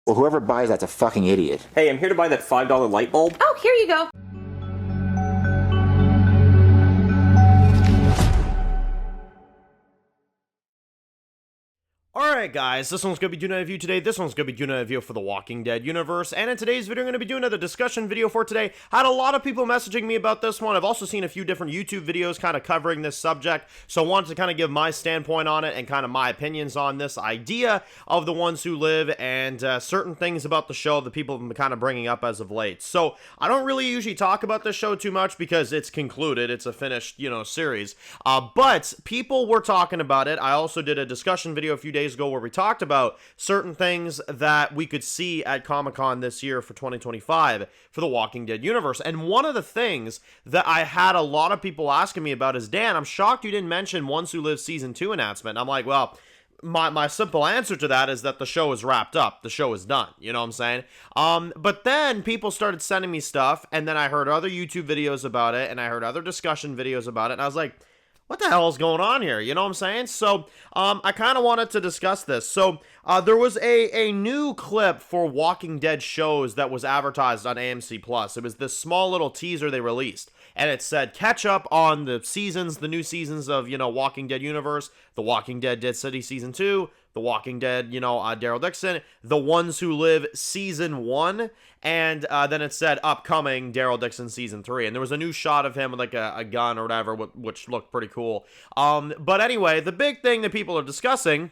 Well, whoever buys that's a fucking idiot. Hey, I'm here to buy that $5 light bulb. Oh, here you go. Alright guys, this one's going to be doing a review today, this one's going to be doing a review for the Walking Dead universe, and in today's video I'm going to be doing another discussion video for today. I had a lot of people messaging me about this one. I've also seen a few different YouTube videos kind of covering this subject, so I wanted to kind of give my standpoint on it and kind of my opinions on this idea of the ones who live and certain things about the show that people have been kind of bringing up as of late. So I don't really usually talk about this show too much because it's concluded, it's a finished, series, but people were talking about it. I also did a discussion video a few days ago where we talked about certain things that we could see at Comic-Con this year for 2025 for the Walking Dead universe. And one of the things that I had a lot of people asking me about is, Dan, I'm shocked you didn't mention Ones Who Live Season 2 announcement. I'm like, well, my simple answer to that is that the show is wrapped up. The show is done. You know what I'm saying? But then people started sending me stuff, and then I heard other YouTube videos about it, and I heard other discussion videos about it, and I was like, what the hell is going on here? You know what I'm saying? So, I kind of wanted to discuss this. So, there was a new clip for Walking Dead shows that was advertised on AMC+. It was this small little teaser they released. And it said, catch up on the seasons, the new seasons of, Walking Dead universe, The Walking Dead Dead City Season 2, The Walking Dead, Daryl Dixon, The Ones Who Live Season 1, and then it said, upcoming Daryl Dixon Season 3, and there was a new shot of him with, like, a gun or whatever, which looked pretty cool. But anyway, the big thing that people are discussing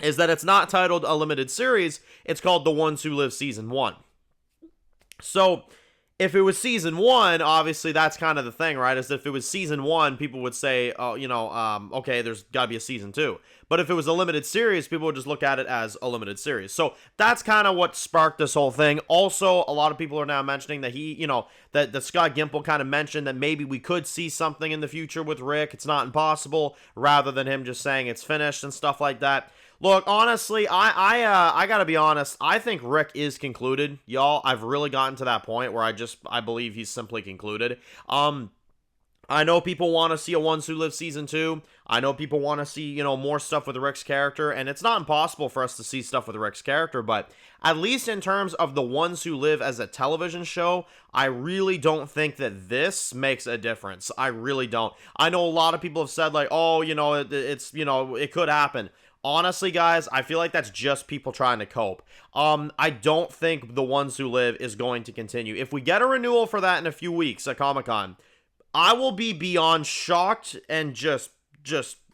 is that it's not titled a limited series, it's called The Ones Who Live Season 1. So, if it was Season 1, obviously that's kind of the thing, right? Is if it was Season 1, people would say, oh, okay, there's gotta be a Season 2. But if it was a limited series, people would just look at it as a limited series. So that's kind of what sparked this whole thing. Also, a lot of people are now mentioning that that Scott Gimple kind of mentioned that maybe we could see something in the future with Rick. It's not impossible, rather than him just saying it's finished and stuff like that. Look, honestly, I gotta be honest. I think Rick is concluded, y'all. I've really gotten to that point where I believe he's simply concluded. I know people want to see a Ones Who Live Season 2. I know people want to see, more stuff with Rick's character, and it's not impossible for us to see stuff with Rick's character, but at least in terms of the Ones Who Live as a television show, I really don't think that this makes a difference. I really don't. I know a lot of people have said, like, oh, it could happen. Honestly, guys, I feel like that's just people trying to cope. I don't think the Ones Who Live is going to continue. If we get a renewal for that in a few weeks at Comic-Con, I will be beyond shocked and just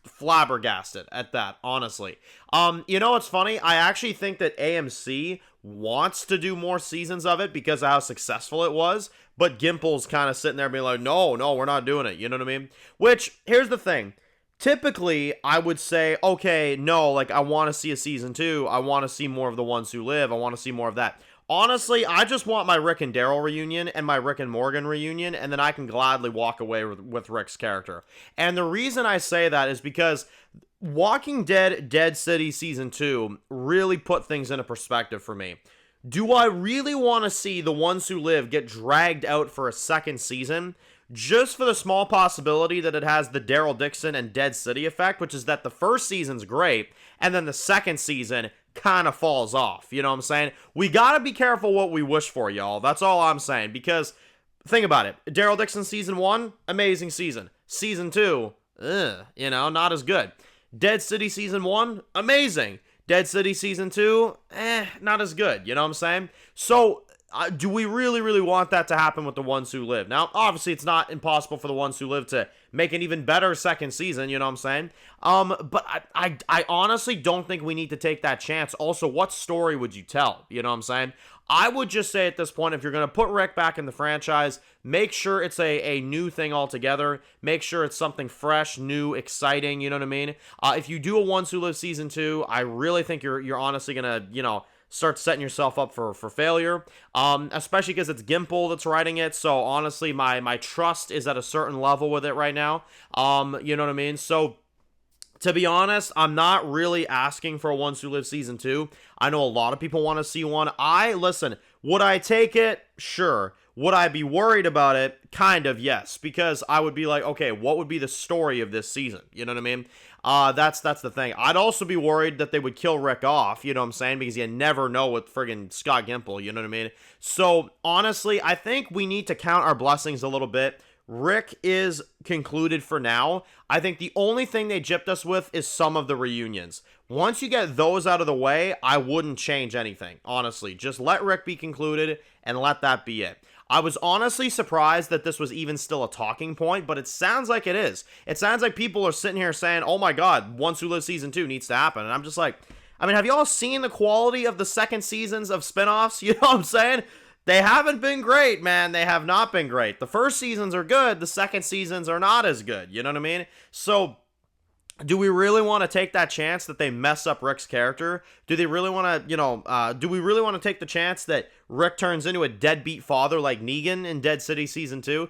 flabbergasted at that, honestly. It's funny? I actually think that AMC wants to do more seasons of it because of how successful it was, but Gimple's kind of sitting there being like, no, we're not doing it. You know what I mean? Which, here's the thing. Typically, I would say, okay, no, like, I want to see a Season 2. I want to see more of the Ones Who Live. I want to see more of that. Honestly, I just want my Rick and Daryl reunion and my Rick and Morgan reunion, and then I can gladly walk away with Rick's character. And the reason I say that is because Walking Dead Dead City Season 2 really put things into perspective for me. Do I really want to see the Ones Who Live get dragged out for a second season? Just for the small possibility that it has the Daryl Dixon and Dead City effect, which is that the first season's great, and then the second season kind of falls off. You know what I'm saying? We gotta be careful what we wish for, y'all. That's all I'm saying. Because, think about it. Daryl Dixon Season 1, amazing season. Season 2, not as good. Dead City Season 1, amazing. Dead City Season 2, not as good. You know what I'm saying? So, do we really want that to happen with the Ones Who Live? Now, obviously, it's not impossible for the Ones Who Live to make an even better second season, you know what I'm saying? But I honestly don't think we need to take that chance. Also, what story would you tell? You know what I'm saying? I would just say at this point, if you're going to put Rick back in the franchise, make sure it's a new thing altogether. Make sure it's something fresh, new, exciting, you know what I mean? If you do a Ones Who Live Season 2, I really think you're honestly going to, start setting yourself up for failure, especially because it's Gimple that's writing it, so honestly, my trust is at a certain level with it right now, you know what I mean? So, to be honest, I'm not really asking for a Ones Who Live Season 2. I know a lot of people want to see one. Listen, would I take it? Sure. Would I be worried about it? Kind of, yes, because I would be like, okay, what would be the story of this season? You know what I mean? That's the thing. I'd also be worried that they would kill Rick off, you know what I'm saying? Because you never know with friggin' Scott Gimple, you know what I mean? So, honestly, I think we need to count our blessings a little bit. Rick is concluded for now. I think the only thing they gypped us with is some of the reunions. Once you get those out of the way, I wouldn't change anything, honestly. Just let Rick be concluded and let that be it. I was honestly surprised that this was even still a talking point, but it sounds like it is. It sounds like people are sitting here saying, oh my god, Once Who Lives Season 2 needs to happen. And I'm just like, I mean, have y'all seen the quality of the second seasons of spinoffs? You know what I'm saying? They haven't been great, man. They have not been great. The first seasons are good. The second seasons are not as good. You know what I mean? So, do we really want to take that chance that they mess up Rick's character? Do they really want to, do we really want to take the chance that Rick turns into a deadbeat father like Negan in Dead City Season 2?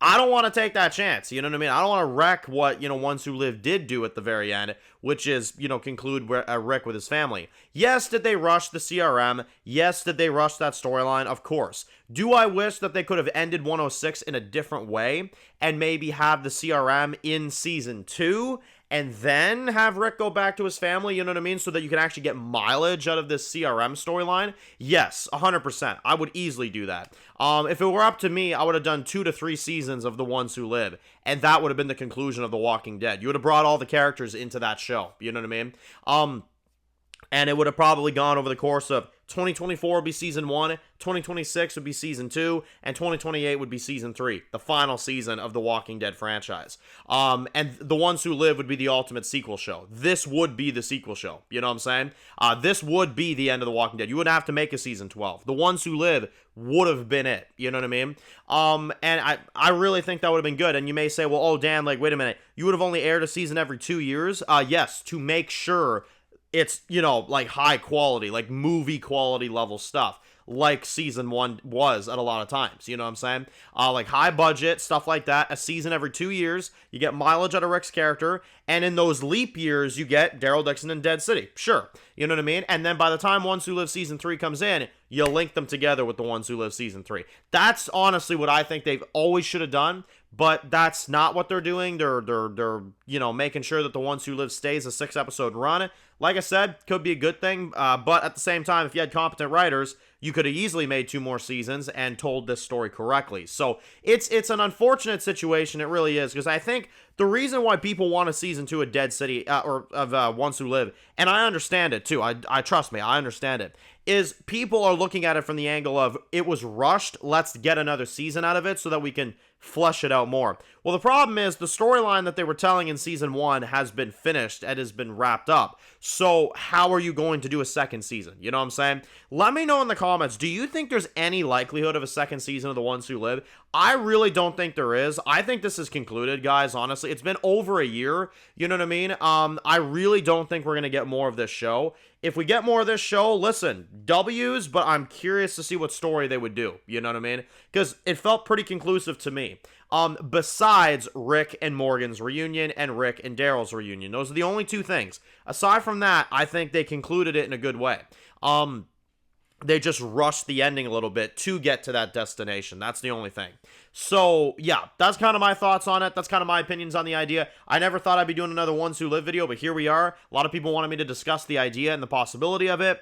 I don't want to take that chance, you know what I mean? I don't want to wreck what, Ones Who Live did do at the very end, which is, conclude Rick with his family. Yes, did they rush the CRM? Yes, did they rush that storyline? Of course. Do I wish that they could have ended 106 in a different way and maybe have the CRM in Season 2 and then have Rick go back to his family, you know what I mean? So that you can actually get mileage out of this CRM storyline? Yes, 100%. I would easily do that. If it were up to me, I would have done 2 to 3 seasons of The Ones Who Live, and that would have been the conclusion of The Walking Dead. You would have brought all the characters into that show, you know what I mean? And it would have probably gone over the course of 2024 would be Season 1, 2026 would be Season 2, and 2028 would be Season 3, the final season of the Walking Dead franchise. And The Ones Who Live would be the ultimate sequel show. This would be the sequel show, you know what I'm saying? This would be the end of The Walking Dead. You wouldn't have to make a Season 12. The Ones Who Live would have been it, you know what I mean? And I really think that would have been good. And you may say, well, oh, Dan, like, wait a minute, you would have only aired a season every 2 years? Yes, to make sure it's, like high quality, like movie quality level stuff, like Season 1 was at a lot of times, you know what I'm saying? Like high budget, stuff like that, a season every 2 years, you get mileage out of Rick's character, and in those leap years, you get Daryl Dixon in Dead City, sure, you know what I mean? And then by the time Ones Who Live Season 3 comes in, you link them together with The Ones Who Live Season 3. That's honestly what I think they've always should have done, but that's not what they're doing. They're making sure that The Ones Who Live stays a 6-episode run. Like I said, could be a good thing, but at the same time, if you had competent writers, you could have easily made 2 more seasons and told this story correctly. So it's an unfortunate situation, it really is, because I think the reason why people want a Season 2 of Dead City, or of Ones Who Live, and I understand it too, I trust me, I understand it, is people are looking at it from the angle of, it was rushed, let's get another season out of it so that we can flesh it out more. Well, the problem is the storyline that they were telling in Season 1 has been finished and has been wrapped up. So how are you going to do a second season? You know what I'm saying? Let me know in the comments, do you think there's any likelihood of a second season of The Ones Who Live? I really don't think there is. I think this is concluded, guys, honestly. It's been over a year, you know what I mean? I really don't think we're going to get more of this show. If we get more of this show, listen, W's, but I'm curious to see what story they would do, you know what I mean? Because it felt pretty conclusive to me. Besides Rick and Morgan's reunion and Rick and Daryl's reunion. Those are the only 2 things. Aside from that, I think they concluded it in a good way. They just rushed the ending a little bit to get to that destination. That's the only thing. So, yeah, that's kind of my thoughts on it. That's kind of my opinions on the idea. I never thought I'd be doing another Ones Who Live video, but here we are. A lot of people wanted me to discuss the idea and the possibility of it.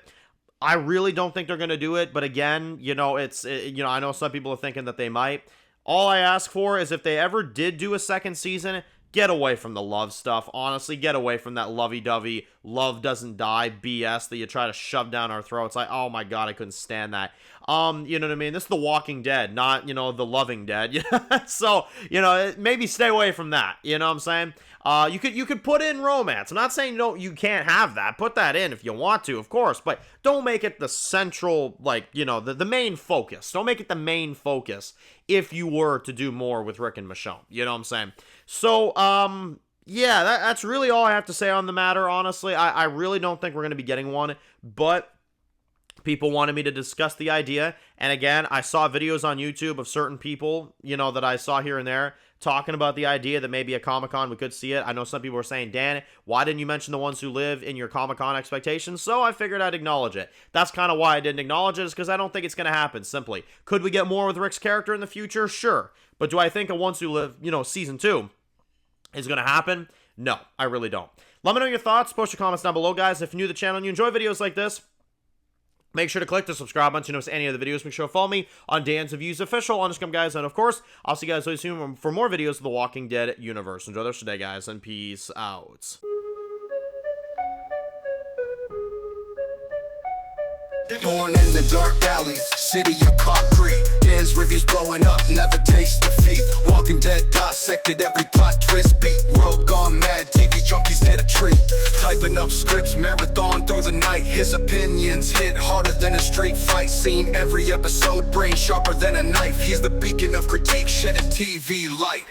I really don't think they're going to do it, but again, I know some people are thinking that they might. All I ask for is if they ever did do a second season, get away from the love stuff. Honestly, get away from that lovey-dovey, love doesn't die BS that you try to shove down our throats. Like, oh my god, I couldn't stand that. You know what I mean? This is The Walking Dead, not, The Loving Dead. So, maybe stay away from that. You know what I'm saying? You could put in romance. I'm not saying no, you can't have that. Put that in if you want to, of course, but don't make it the central, the main focus. Don't make it the main focus if you were to do more with Rick and Michonne. You know what I'm saying? So, yeah, that's really all I have to say on the matter, honestly. I really don't think we're going to be getting one, but People wanted me to discuss the idea, and again, I saw videos on YouTube of certain people, that I saw here and there, talking about the idea that maybe at Comic-Con we could see it. I know some people were saying, Dan, why didn't you mention the ones who live in your Comic-Con expectations? So I figured I'd acknowledge it. That's kind of why I didn't acknowledge it, is because I don't think it's going to happen, simply. Could we get more with Rick's character in the future? Sure. But do I think a Ones Who Live, Season 2 is going to happen? No, I really don't. Let me know your thoughts. Post your comments down below, guys. If you're new to the channel and you enjoy videos like this, make sure to click the subscribe button to notice any of the videos. Make sure to follow me on Dan's Reviews Official on Instagram, guys. And of course, I'll see you guys really soon for more videos of the Walking Dead universe. Enjoy the rest of the day, guys, and peace out. Born in the dark alleys, city of concrete. Dan's reviews blowing up, never taste defeat. Walking Dead dissected, every plot twist beat. World gone mad, TV junkies hit a treat. Typing up scripts, marathon through the night. His opinions hit harder than a street fight scene. Every episode, brain sharper than a knife. He's the beacon of critique, shedding TV light.